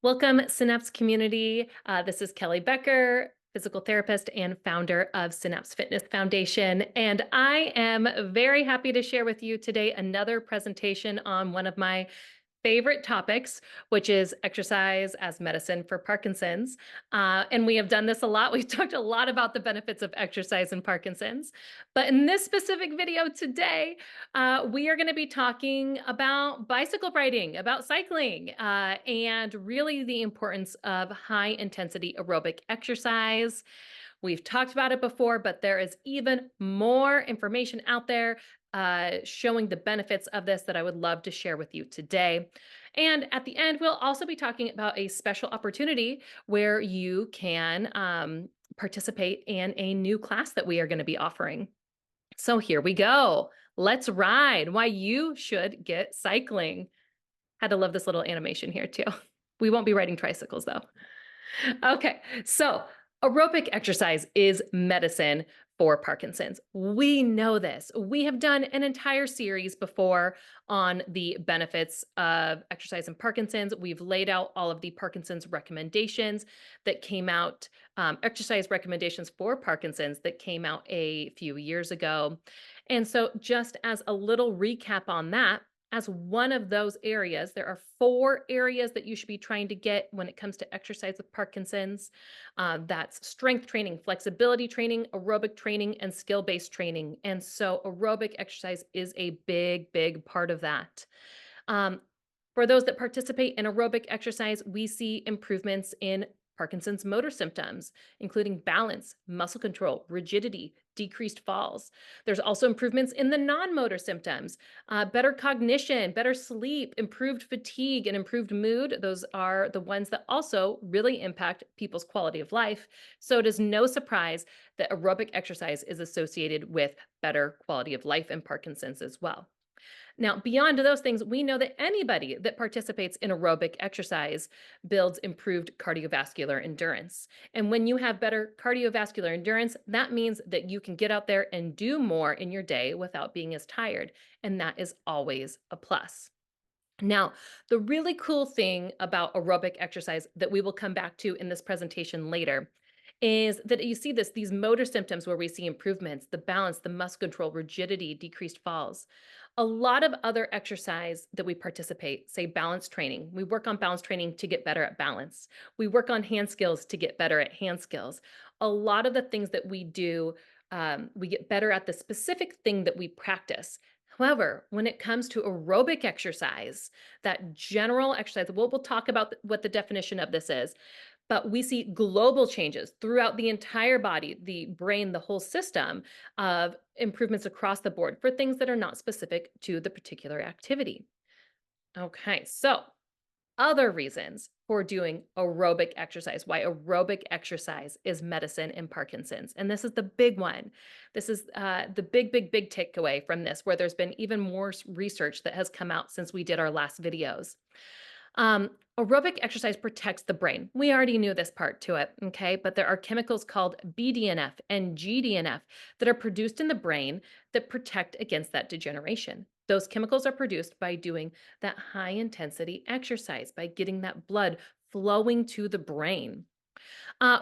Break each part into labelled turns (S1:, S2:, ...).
S1: Welcome, Synapse community. This is Kelly Becker, physical therapist and founder of Synapse Fitness Foundation. And I am very happy to share with you today another presentation on one of my favorite topics, which is exercise as medicine for Parkinson's. And we have done this a lot. We've talked a lot about the benefits of exercise in Parkinson's. But in this specific video today, we are going to be talking about bicycle riding, about cycling, and really the importance of high intensity aerobic exercise. We've talked about it before, but there is even more information out there showing the benefits of this that I would love to share with you today. And at the end, we'll also be talking about a special opportunity where you can participate in a new class that we are going to be offering. So here we go. Let's ride. Why you should get cycling. Had to love this little animation here too. We won't be riding tricycles though. Okay, so aerobic exercise is medicine for Parkinson's. We know this. We have done an entire series before on the benefits of exercise in Parkinson's. We've laid out all of the Parkinson's recommendations that came out, exercise recommendations for Parkinson's that came out a few years ago. And so just as a little recap on that, as one of those areas, there are 4 areas that you should be trying to get when it comes to exercise with Parkinson's. That's strength training, flexibility training, aerobic training, and skill-based training. And so aerobic exercise is a big, big part of that. For those that participate in aerobic exercise, we see improvements in Parkinson's motor symptoms, including balance, muscle control, rigidity, decreased falls. There's also improvements in the non-motor symptoms, better cognition, better sleep, improved fatigue, and improved mood. Those are the ones that also really impact people's quality of life. So it is no surprise that aerobic exercise is associated with better quality of life in Parkinson's as well. Now, beyond those things, we know that anybody that participates in aerobic exercise builds improved cardiovascular endurance. And when you have better cardiovascular endurance, that means that you can get out there and do more in your day without being as tired. And that is always a plus. Now, the really cool thing about aerobic exercise that we will come back to in this presentation later is that you see these motor symptoms where we see improvements, the balance, the muscle control, rigidity, decreased falls. A lot of other exercise that we participate, say balance training, we work on balance training to get better at balance. We work on hand skills to get better at hand skills. A lot of the things that we do, we get better at the specific thing that we practice. However, when it comes to aerobic exercise, that general exercise, we'll talk about what the definition of this is, but we see global changes throughout the entire body, the brain, the whole system of improvements across the board for things that are not specific to the particular activity. Okay, so other reasons for doing aerobic exercise, why aerobic exercise is medicine in Parkinson's. And this is the big one. This is the big, big, big takeaway from this, where there's been even more research that has come out since we did our last videos. Aerobic exercise protects the brain. We already knew this part to it, okay? But there are chemicals called BDNF and GDNF that are produced in the brain that protect against that degeneration. Those chemicals are produced by doing that high intensity exercise, by getting that blood flowing to the brain.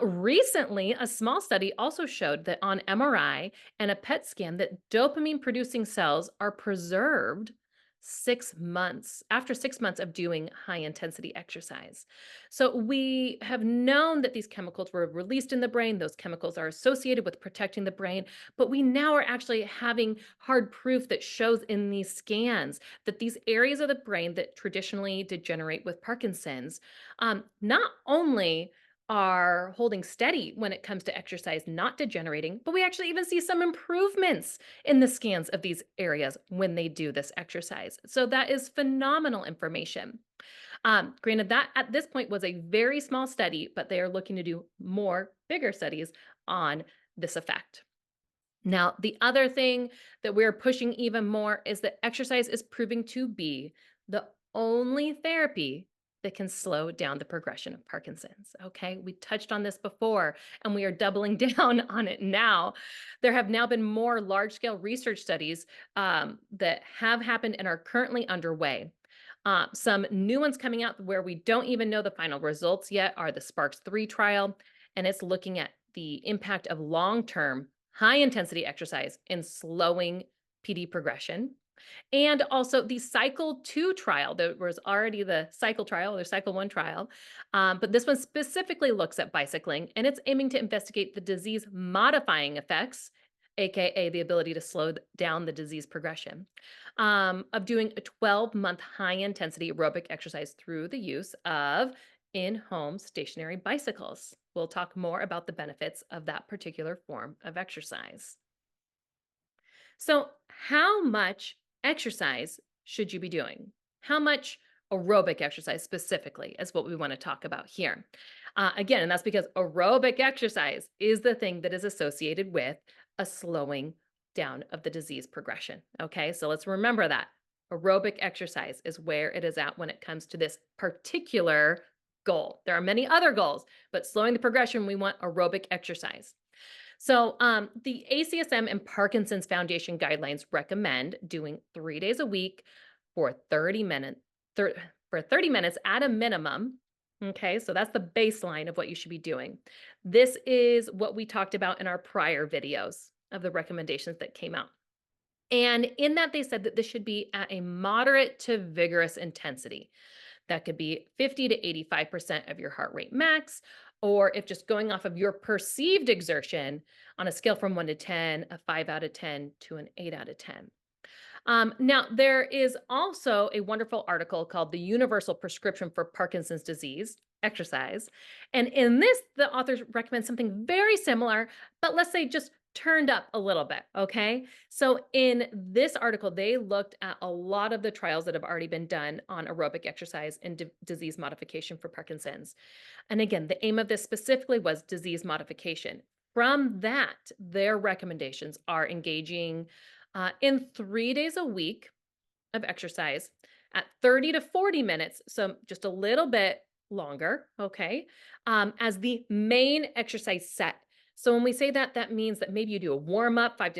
S1: Recently, a small study also showed that on MRI and a PET scan that dopamine producing cells are preserved 6 months after 6 months of doing high intensity exercise. So we have known that these chemicals were released in the brain. Those chemicals are associated with protecting the brain, but we now are actually having hard proof that shows in these scans that these areas of the brain that traditionally degenerate with Parkinson's, not only are holding steady when it comes to exercise not degenerating, but we actually even see some improvements in the scans of these areas when they do this exercise. So that is phenomenal information. Granted, that at this point was a very small study, but they are looking to do more, bigger studies on this effect. Now, the other thing that we're pushing even more is that exercise is proving to be the only therapy that can slow down the progression of Parkinson's. Okay, we touched on this before and we are doubling down on it now. There have now been more large scale research studies that have happened and are currently underway. Some new ones coming out where we don't even know the final results yet are the Sparks 3 trial, and it's looking at the impact of long-term high intensity exercise in slowing PD progression. And also the Cycle 2 trial, there was already the Cycle trial, or Cycle 1 trial, but this one specifically looks at bicycling, and it's aiming to investigate the disease modifying effects, aka the ability to slow down the disease progression, of doing a 12-month high intensity aerobic exercise through the use of in-home stationary bicycles. We'll talk more about the benefits of that particular form of exercise. So, how much exercise should you be doing? How much aerobic exercise specifically is what we want to talk about here. Again, and that's because aerobic exercise is the thing that is associated with a slowing down of the disease progression. Okay, so let's remember that. Aerobic exercise is where it is at when it comes to this particular goal. There are many other goals, but slowing the progression, we want aerobic exercise. So, the ACSM and Parkinson's Foundation guidelines recommend doing 3 days a week for 30 minutes, for 30 minutes at a minimum. Okay, so that's the baseline of what you should be doing. This is what we talked about in our prior videos of the recommendations that came out. And in that, they said that this should be at a moderate to vigorous intensity. That could be 50 to 85% of your heart rate max, or if just going off of your perceived exertion on a scale from 1 to 10, a 5 out of 10 to an 8 out of 10. Now, there is also a wonderful article called The Universal Prescription for Parkinson's Disease, Exercise. And in this, the authors recommend something very similar, but let's say just turned up a little bit, okay? So in this article, they looked at a lot of the trials that have already been done on aerobic exercise and disease modification for Parkinson's. And again, the aim of this specifically was disease modification. From that, their recommendations are engaging in 3 days a week of exercise at 30 to 40 minutes, so just a little bit longer, okay, as the main exercise set. So when we say that, that means that maybe you do a warm up, 5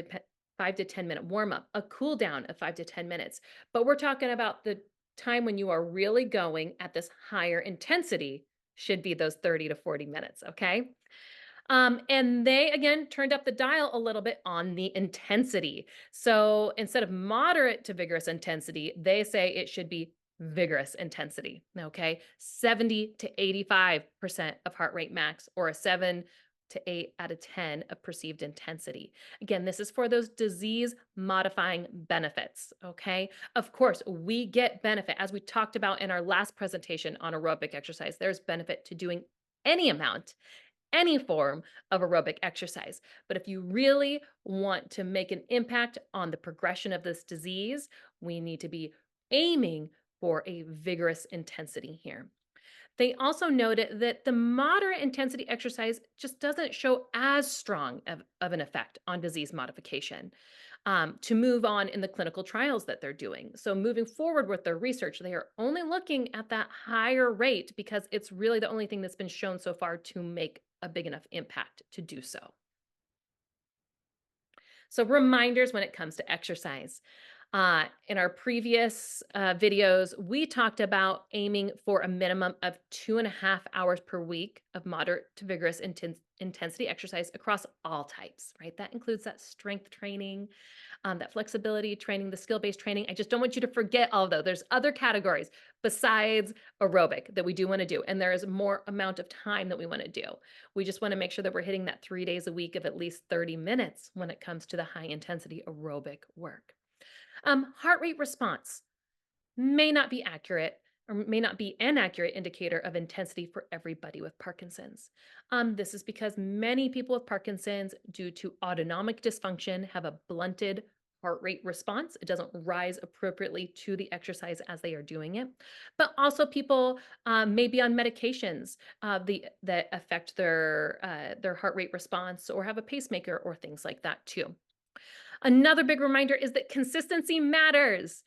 S1: to 10 minute warm up, a cool down of 5 to 10 minutes. But we're talking about the time when you are really going at this higher intensity should be those 30 to 40 minutes, okay? And they again turned up the dial a little bit on the intensity. So instead of moderate to vigorous intensity, they say it should be vigorous intensity. Okay. 70 to 85% of heart rate max, or a 7 to 8 out of 10 of perceived intensity. Again, this is for those disease modifying benefits. Okay. Of course, we get benefit as we talked about in our last presentation on aerobic exercise. There's benefit to doing any amount, any form of aerobic exercise. But if you really want to make an impact on the progression of this disease, we need to be aiming for a vigorous intensity here. They also noted that the moderate intensity exercise just doesn't show as strong of an effect on disease modification to move on in the clinical trials that they're doing. So moving forward with their research, they are only looking at that higher rate because it's really the only thing that's been shown so far to make a big enough impact to do so. So reminders when it comes to exercise. In our previous videos, we talked about aiming for a minimum of 2.5 hours per week of moderate to vigorous intensity exercise across all types, right? That includes that strength training, that flexibility training, the skill-based training. I just don't want you to forget all of those. There's other categories besides aerobic that we do want to do, and there is more amount of time that we want to do. We just want to make sure that we're hitting that 3 days a week of at least 30 minutes when it comes to the high intensity aerobic work. Heart rate response may not be accurate or may not be an accurate indicator of intensity for everybody with Parkinson's. This is because many people with Parkinson's, due to autonomic dysfunction, have a blunted heart rate response. It doesn't rise appropriately to the exercise as they are doing it. But also people may be on medications that affect their heart rate response, or have a pacemaker or things like that too. Another big reminder is that consistency matters.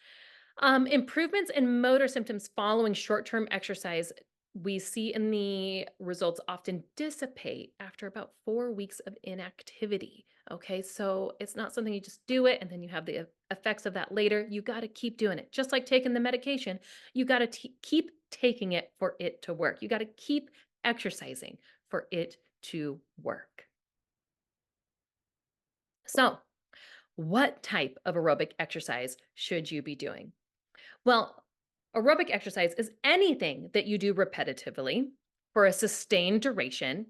S1: Improvements in motor symptoms following short-term exercise we see in the results often dissipate after about 4 weeks of inactivity. Okay, so it's not something you just do it and then you have the effects of that later. You got to keep doing it. Just like taking the medication, you got to keep taking it for it to work. You got to keep exercising for it to work. So, what type of aerobic exercise should you be doing? Well, aerobic exercise is anything that you do repetitively for a sustained duration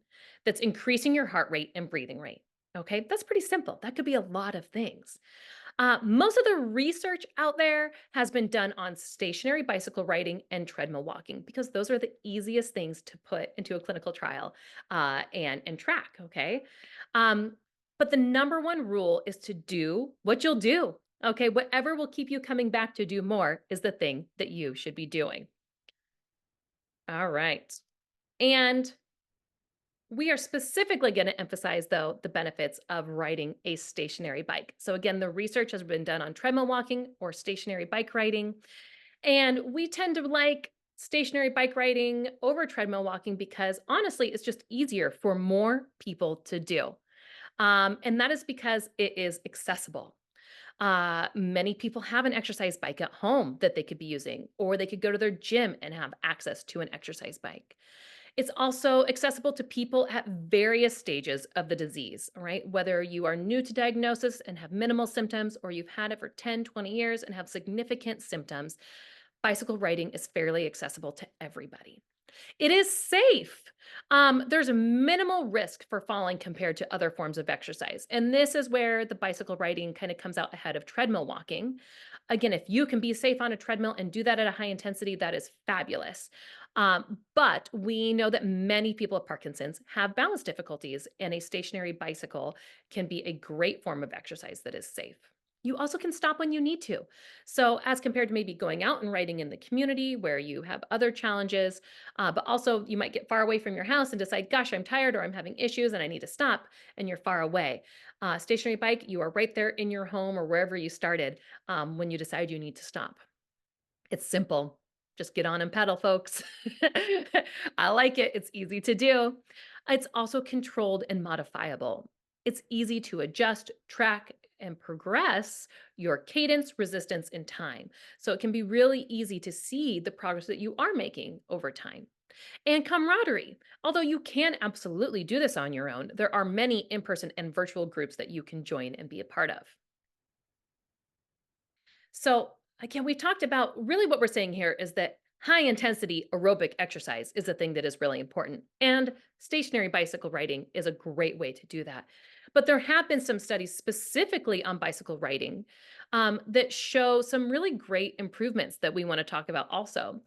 S1: that's increasing your heart rate and breathing rate. Okay, that's pretty simple. That could be a lot of things. Most of the research out there has been done on stationary bicycle riding and treadmill walking because those are the easiest things to put into a clinical trial and track. Okay, um, but the number one rule is to do what you'll do. Okay, whatever will keep you coming back to do more is the thing that you should be doing. All right, and we are specifically going to emphasize, though, the benefits of riding a stationary bike. So, again, the research has been done on treadmill walking or stationary bike riding. And we tend to like stationary bike riding over treadmill walking because honestly, it's just easier for more people to do. And that is because it is accessible. Many people have an exercise bike at home that they could be using, or they could go to their gym and have access to an exercise bike. It's also accessible to people at various stages of the disease, all right? Whether you are new to diagnosis and have minimal symptoms, or you've had it for 10, 20 years and have significant symptoms, bicycle riding is fairly accessible to everybody. It is safe. There's a minimal risk for falling compared to other forms of exercise. And this is where the bicycle riding kind of comes out ahead of treadmill walking. Again, if you can be safe on a treadmill and do that at a high intensity, that is fabulous. But we know that many people with Parkinson's have balance difficulties, and a stationary bicycle can be a great form of exercise that is safe. You also can stop when you need to. So, as compared to maybe going out and riding in the community where you have other challenges, but also you might get far away from your house and decide, gosh, I'm tired or I'm having issues and I need to stop, and you're far away. Stationary bike, you are right there in your home or wherever you started when you decide you need to stop. It's simple. Just get on and pedal, folks. I like it. It's easy to do. It's also controlled and modifiable. It's easy to adjust, track, and progress your cadence, resistance, and time. So it can be really easy to see the progress that you are making over time. And camaraderie. Although you can absolutely do this on your own, there are many in person and virtual groups that you can join and be a part of. So, again, we talked about really what we're saying here is that high intensity aerobic exercise is a thing that is really important. And stationary bicycle riding is a great way to do that. But there have been some studies specifically on bicycle riding that show some really great improvements that we want to talk about also.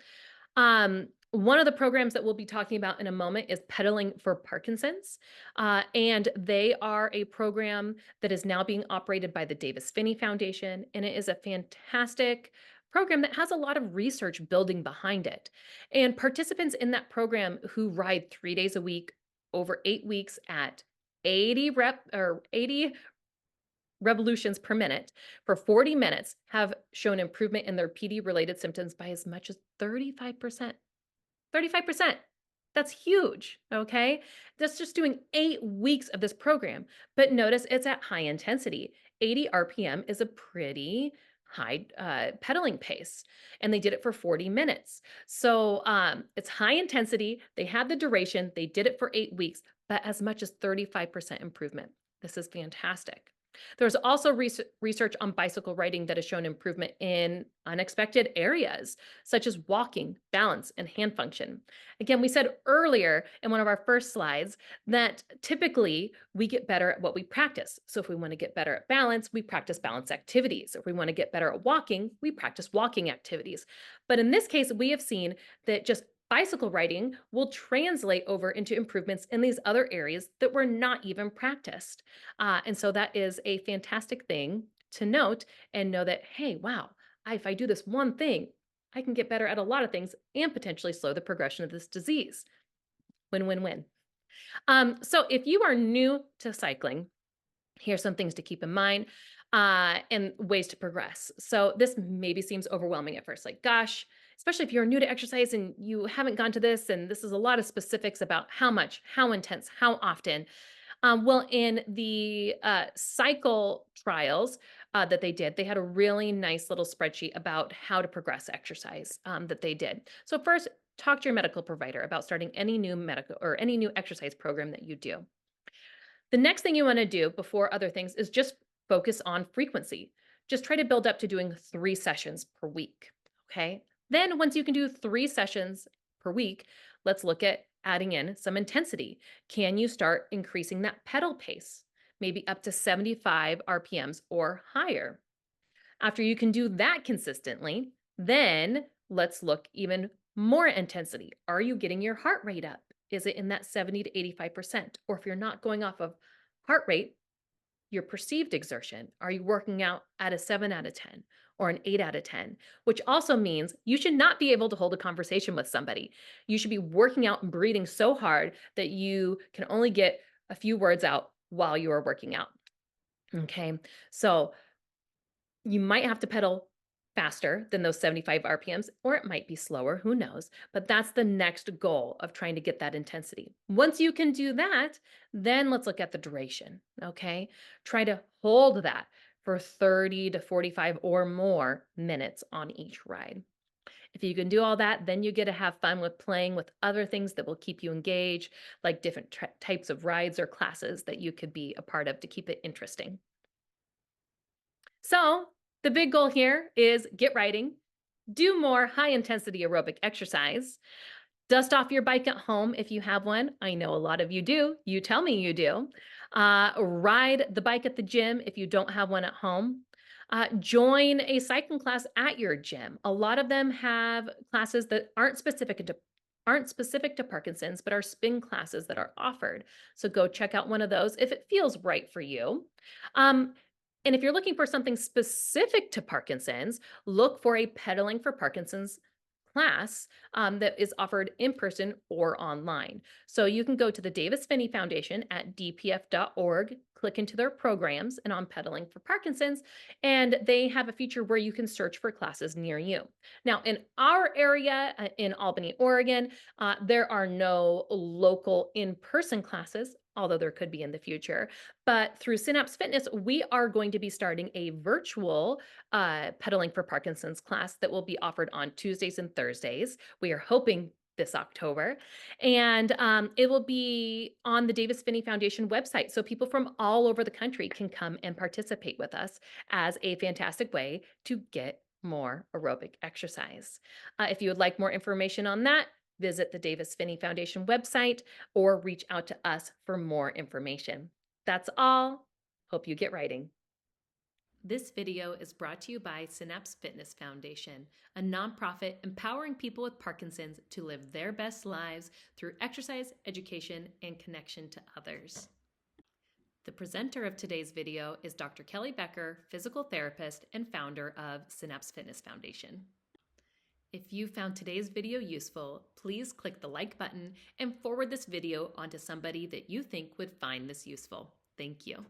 S1: One of the programs that we'll be talking about in a moment is Pedaling for Parkinson's. And they are a program that is now being operated by the Davis Finney Foundation. And it is a fantastic program that has a lot of research building behind it. And participants in that program who ride 3 days a week over 8 weeks at 80 revolutions per minute for 40 minutes have shown improvement in their PD related symptoms by as much as 35%. 35%. That's huge. Okay. That's just doing 8 weeks of this program. But notice it's at high intensity. 80 RPM is a pretty high pedaling pace. And they did it for 40 minutes. So it's high intensity. They had the duration. They did it for 8 weeks, but as much as 35% improvement. This is fantastic. There's also research on bicycle riding that has shown improvement in unexpected areas, such as walking, balance, and hand function. Again, we said earlier in one of our first slides that typically we get better at what we practice. So if we want to get better at balance, we practice balance activities. If we want to get better at walking, we practice walking activities. But in this case, we have seen that just bicycle riding will translate over into improvements in these other areas that were not even practiced. And so that is a fantastic thing to note and know that, hey, wow, if I do this one thing, I can get better at a lot of things and potentially slow the progression of this disease. Win, win, win. So if you are new to cycling, here's some things to keep in mind and ways to progress. So this maybe seems overwhelming at first, like, gosh, especially if you're new to exercise and you haven't gone to this, and this is a lot of specifics about how much, how intense, how often. Well, in the cycle trials that they did, they had a really nice little spreadsheet about how to progress exercise that they did. So first, talk to your medical provider about starting any new medical or any new exercise program that you do. The next thing you want to do before other things is just focus on frequency. Just try to build up to doing 3 sessions per week. Okay. Then, once you can do 3 sessions per week, let's look at adding in some intensity. Can you start increasing that pedal pace, maybe up to 75 RPMs or higher? After you can do that consistently, then let's look even more intensity. Are you getting your heart rate up? Is it in that 70 to 85%? Or if you're not going off of heart rate, your perceived exertion, are you working out at a 7 out of 10 or an 8 out of 10? Which also means you should not be able to hold a conversation with somebody. You should be working out and breathing so hard that you can only get a few words out while you are working out. Okay, so you might have to pedal faster than those 75 RPMs, or it might be slower, who knows? But that's the next goal of trying to get that intensity. Once you can do that, then let's look at the duration, okay? Try to hold that for 30 to 45 or more minutes on each ride. If you can do all that, then you get to have fun with playing with other things that will keep you engaged, like different types of rides or classes that you could be a part of to keep it interesting. So, the big goal here is get riding, do more high intensity aerobic exercise, dust off your bike at home if you have one. I know a lot of you do. You tell me you do. Ride the bike at the gym if you don't have one at home. Join a cycling class at your gym. A lot of them have classes that aren't specific to Parkinson's, but are spin classes that are offered. So go check out one of those if it feels right for you. Um, and if you're looking for something specific to Parkinson's, look for a pedaling for Parkinson's class that is offered in person or online. So you can go to the Davis Phinney Foundation at dpf.org, click into their programs and on Pedaling for Parkinson's, and they have a feature where you can search for classes near you. Now, in our area in Albany, Oregon, there are no local in-person classes, although there could be in the future. But through Synapse Fitness, we are going to be starting a virtual Pedaling for Parkinson's class that will be offered on Tuesdays and Thursdays. We are hoping this October. And it will be on the Davis Phinney Foundation website. So people from all over the country can come and participate with us as a fantastic way to get more aerobic exercise. If you would like more information on that, visit the Davis Phinney Foundation website or reach out to us for more information. That's all. Hope you get writing. This video is brought to you by Synapse Fitness Foundation, a nonprofit empowering people with Parkinson's to live their best lives through exercise, education, and connection to others. The presenter of today's video is Dr. Kelly Becker, physical therapist and founder of Synapse Fitness Foundation. If you found today's video useful, please click the like button and forward this video onto somebody that you think would find this useful. Thank you.